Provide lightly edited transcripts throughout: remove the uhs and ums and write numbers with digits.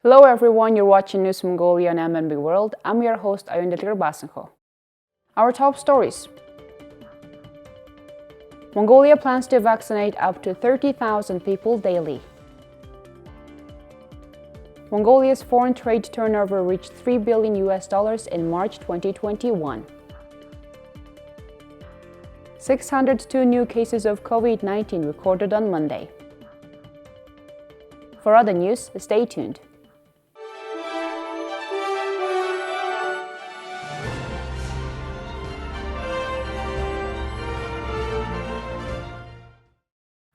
Hello everyone, you're watching News Mongolia on MNB World. I'm your host, Ayundel Basenjo. Our top stories. Mongolia plans to vaccinate up to 30,000 people daily. Mongolia's foreign trade turnover reached $3 billion in March 2021. 602 new cases of COVID-19 recorded on Monday. For other news, stay tuned.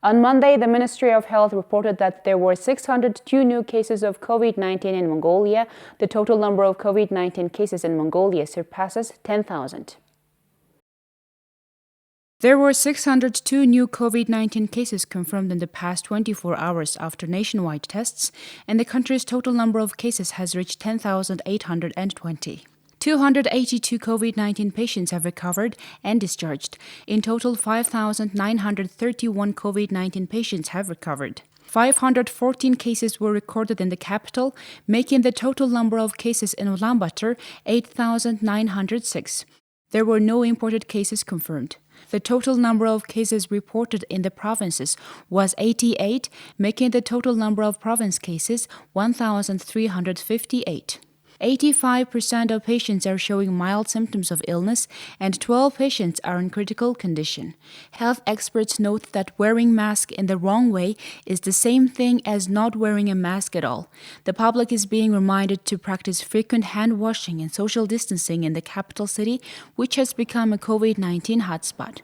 On Monday, the Ministry of Health reported that there were 602 new cases of COVID-19 in Mongolia. The total number of COVID-19 cases in Mongolia surpasses 10,000. There were 602 new COVID-19 cases confirmed in the past 24 hours after nationwide tests, and the country's total number of cases has reached 10,820. 282 COVID-19 patients have recovered and discharged. In total, 5,931 COVID-19 patients have recovered. 514 cases were recorded in the capital, making the total number of cases in Ulaanbaatar 8,906. There were no imported cases confirmed. The total number of cases reported in the provinces was 88, making the total number of province cases 1,358. 85% of patients are showing mild symptoms of illness, and 12 patients are in critical condition. Health experts note that wearing masks in the wrong way is the same thing as not wearing a mask at all. The public is being reminded to practice frequent hand washing and social distancing in the capital city, which has become a COVID-19 hotspot.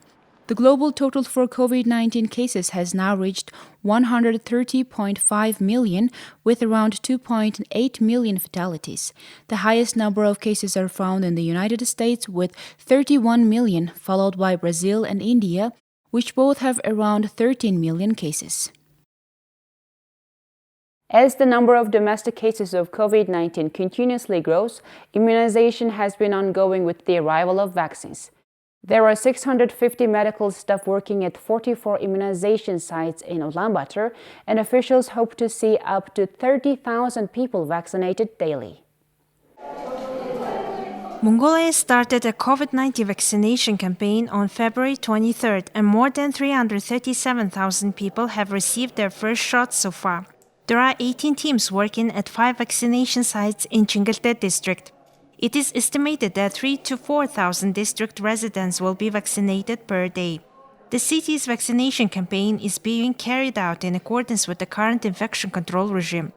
The global total for COVID-19 cases has now reached 130.5 million, with around 2.8 million fatalities. The highest number of cases are found in the United States, with 31 million, followed by Brazil and India, which both have around 13 million cases. As the number of domestic cases of COVID-19 continuously grows, immunization has been ongoing with the arrival of vaccines. There are 650 medical staff working at 44 immunization sites in Ulaanbaatar, and officials hope to see up to 30,000 people vaccinated daily. Mongolia started a COVID-19 vaccination campaign on February 23rd, and more than 337,000 people have received their first shot so far. There are 18 teams working at 5 vaccination sites in Chingalte district. It is estimated that 3,000 to 4,000 district residents will be vaccinated per day. The city's vaccination campaign is being carried out in accordance with the current infection control regime.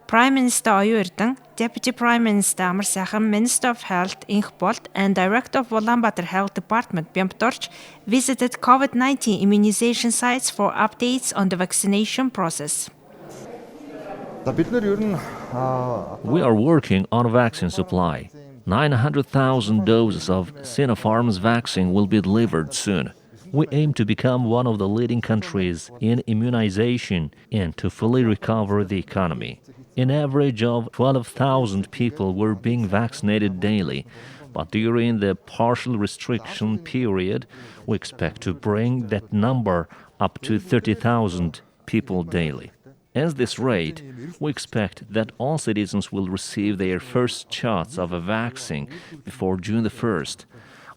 Prime Minister Oyurdan, Deputy Prime Minister Amar Saham, Minister of Health Inch Bolt, and Director of Ulaanbaatar Health Department Björn Torch visited COVID-19 immunization sites for updates on the vaccination process. We are working on vaccine supply. 900,000 doses of Sinopharm's vaccine will be delivered soon. We aim to become one of the leading countries in immunization and to fully recover the economy. An average of 12,000 people were being vaccinated daily, but during the partial restriction period, we expect to bring that number up to 30,000 people daily. At this rate, we expect that all citizens will receive their first shots of a vaccine before June the 1st.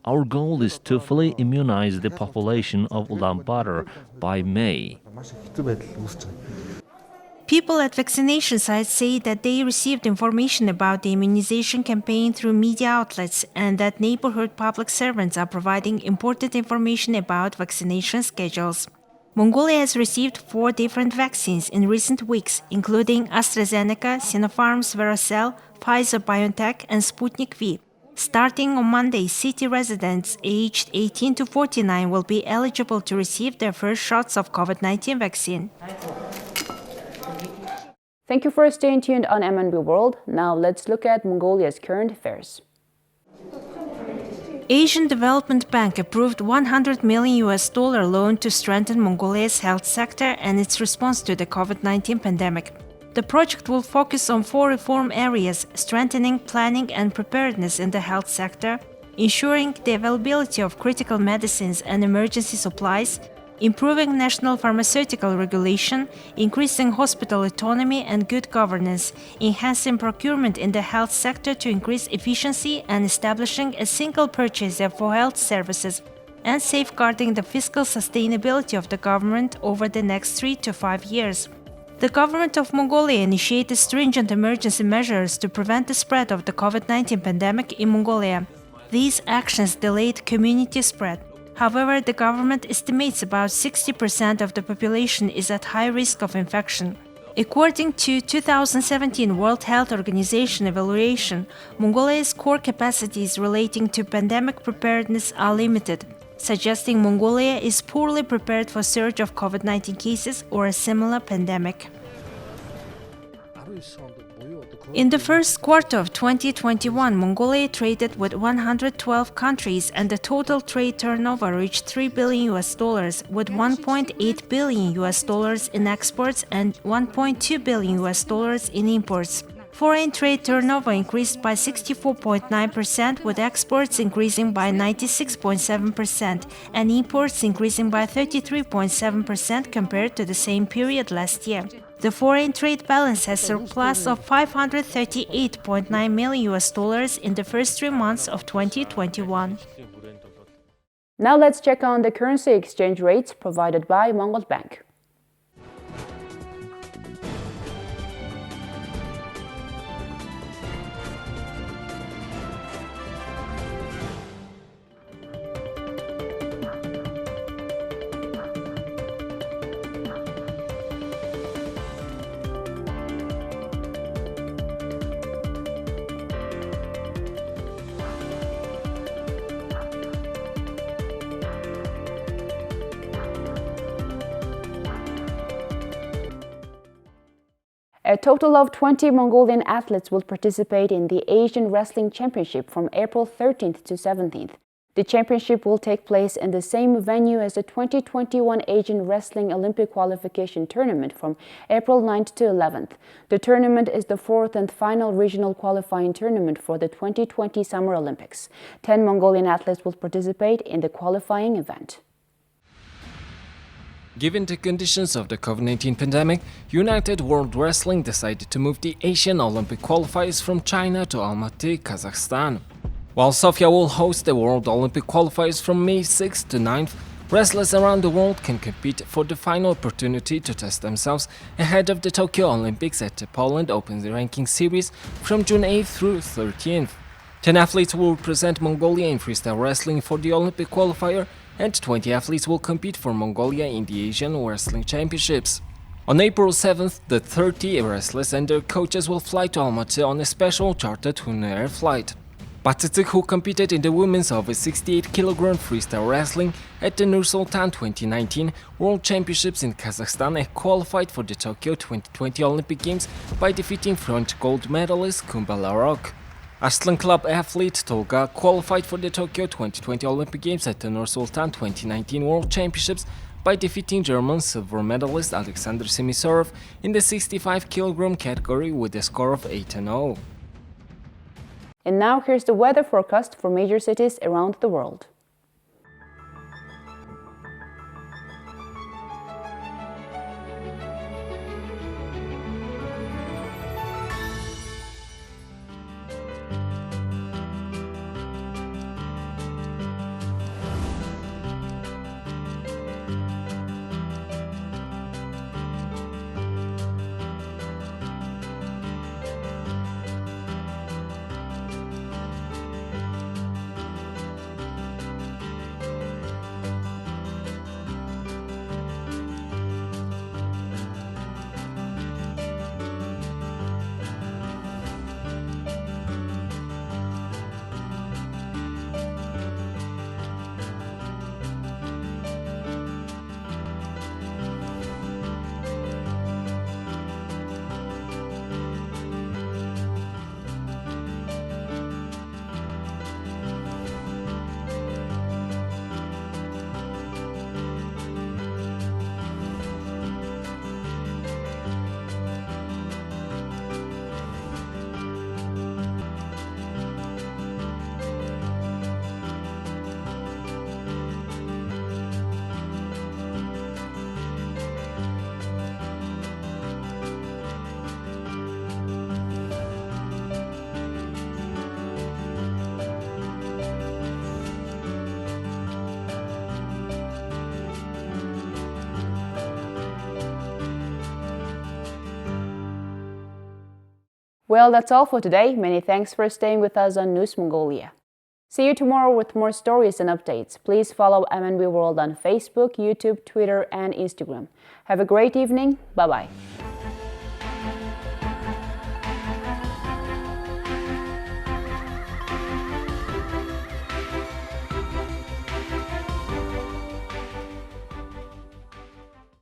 Our goal is to fully immunize the population of Ulaanbaatar by May. People at vaccination sites say that they received information about the immunization campaign through media outlets and that neighborhood public servants are providing important information about vaccination schedules. Mongolia has received 4 different vaccines in recent weeks, including AstraZeneca, Sinopharm's Vericell, Pfizer-BioNTech, and Sputnik V. Starting on Monday, city residents aged 18 to 49 will be eligible to receive their first shots of COVID-19 vaccine. Thank you for staying tuned on MNB World. Now let's look at Mongolia's current affairs. Asian Development Bank approved $100 million loan to strengthen Mongolia's health sector and its response to the COVID-19 pandemic. The project will focus on 4 reform areas: strengthening planning and preparedness in the health sector, ensuring the availability of critical medicines and emergency supplies, improving national pharmaceutical regulation, increasing hospital autonomy and good governance, enhancing procurement in the health sector to increase efficiency and establishing a single purchaser for health services, and safeguarding the fiscal sustainability of the government over the next 3 to 5 years. The government of Mongolia initiated stringent emergency measures to prevent the spread of the COVID-19 pandemic in Mongolia. These actions delayed community spread. However, the government estimates about 60% of the population is at high risk of infection. According to 2017 World Health Organization evaluation, Mongolia's core capacities relating to pandemic preparedness are limited, suggesting Mongolia is poorly prepared for surge of COVID-19 cases or a similar pandemic. In the first quarter of 2021, Mongolia traded with 112 countries and the total trade turnover reached $3 billion with $1.8 billion in exports and $1.2 billion in imports. Foreign trade turnover increased by 64.9%, with exports increasing by 96.7% and imports increasing by 33.7% compared to the same period last year. The foreign trade balance has surplus of $538.9 million in the first 3 months of 2021. Now let's check on the currency exchange rates provided by Mongol Bank. A total of 20 Mongolian athletes will participate in the Asian Wrestling Championship from April 13th to 17th. The championship will take place in the same venue as the 2021 Asian Wrestling Olympic Qualification Tournament from April 9th to 11th. The tournament is the fourth and final regional qualifying tournament for the 2020 Summer Olympics. 10 Mongolian athletes will participate in the qualifying event. Given the conditions of the COVID-19 pandemic, United World Wrestling decided to move the Asian Olympic qualifiers from China to Almaty, Kazakhstan. While Sofia will host the World Olympic qualifiers from May 6th to 9th, wrestlers around the world can compete for the final opportunity to test themselves ahead of the Tokyo Olympics at the Poland Open Ranking Series from June 8th through 13th. 10 athletes will represent Mongolia in freestyle wrestling for the Olympic qualifier, and 20 athletes will compete for Mongolia in the Asian Wrestling Championships. On April 7th, the 30 wrestlers and their coaches will fly to Almaty on a special chartered Hun Air flight. Batıtık, who competed in the women's over 68 kg freestyle wrestling at the Nur-Sultan 2019 World Championships in Kazakhstan, and qualified for the Tokyo 2020 Olympic Games by defeating French gold medalist Kumba Larocque. Arslan Club athlete Tolga qualified for the Tokyo 2020 Olympic Games at the Nur-Sultan 2019 World Championships by defeating German silver medalist Alexander Semisorov in the 65 kg category with a score of 8-0. And now here's the weather forecast for major cities around the world. Well, that's all for today. Many thanks for staying with us on News Mongolia. See you tomorrow with more stories and updates. Please follow MNB World on Facebook, YouTube, Twitter, and Instagram. Have a great evening. Bye-bye.